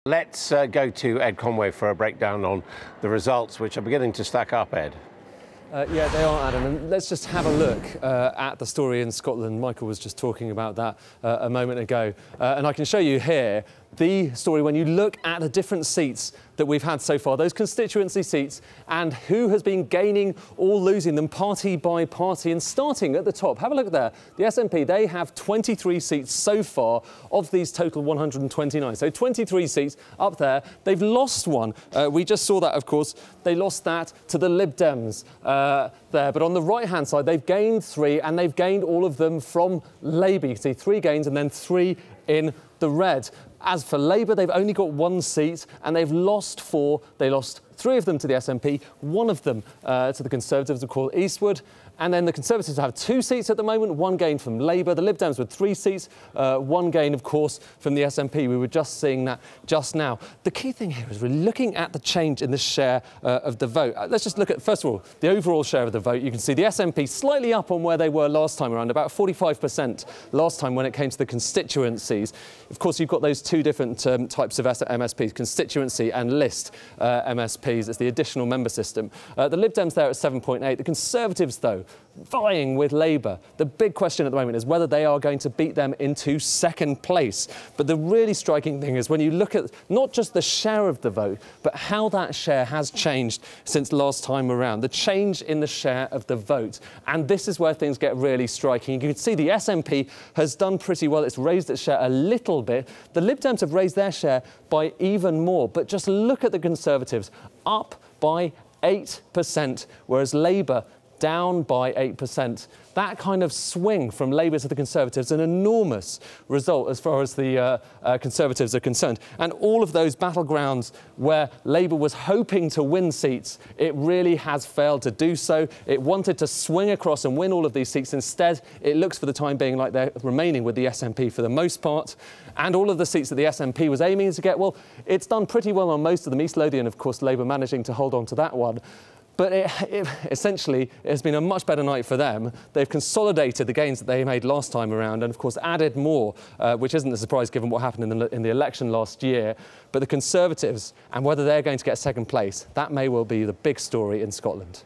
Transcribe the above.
Let's go to Ed Conway for a breakdown on the results, which are beginning to stack up, Ed. Yeah, they are, Adam. And let's just have a look at the story in Scotland. Michael was just talking about that a moment ago. And I can show you here the story when you look at the different seats that we've had so far, those constituency seats, and who has been gaining or losing them party by party. And starting at the top, have a look there. The SNP, they have 23 seats so far of these total 129. So 23 seats up there. They've lost one. We just saw that, of course. They lost that to the Lib Dems there. But on the right-hand side, they've gained 3, and they've gained all of them from Labour. You can see 3 gains and then 3 in the red. As for Labour, they've only got 1 seat and they've lost 4. They lost 3 of them to the SNP, 1 of them to the Conservatives, of course, Eastwood. And then the Conservatives have 2 seats at the moment, 1 gain from Labour. The Lib Dems with 3 seats, 1 gain, of course, from the SNP. We were just seeing that just now. The key thing here is we're looking at the change in the share of the vote. Let's just look at, first of all, the overall share of the vote. You can see the SNP slightly up on where they were last time around, about 45% last time when it came to the constituencies. Of course, you've got those 2 different types of MSPs, constituency and list MSPs. It's the additional member system. The Lib Dems there at 7.8. The Conservatives, though, vying with Labour. The big question at the moment is whether they are going to beat them into 2nd place. But the really striking thing is when you look at not just the share of the vote, but how that share has changed since last time around. The change in the share of the vote. And this is where things get really striking. You can see the SNP has done pretty well. It's raised its share a little bit. The Lib Dems have raised their share by even more. But just look at the Conservatives, up by 8%, whereas Labour down by 8%. That kind of swing from Labour to the Conservatives, an enormous result as far as the Conservatives are concerned. And all of those battlegrounds where Labour was hoping to win seats, it really has failed to do so. It wanted to swing across and win all of these seats. Instead, it looks for the time being like they're remaining with the SNP for the most part. And all of the seats that the SNP was aiming to get, well, it's done pretty well on most of them. East Lothian, of course, Labour managing to hold on to that one. But essentially, it has been a much better night for them. They've consolidated the gains that they made last time around and, of course, added more, which isn't a surprise given what happened in the election last year. But the Conservatives, and whether they're going to get 2nd place, that may well be the big story in Scotland.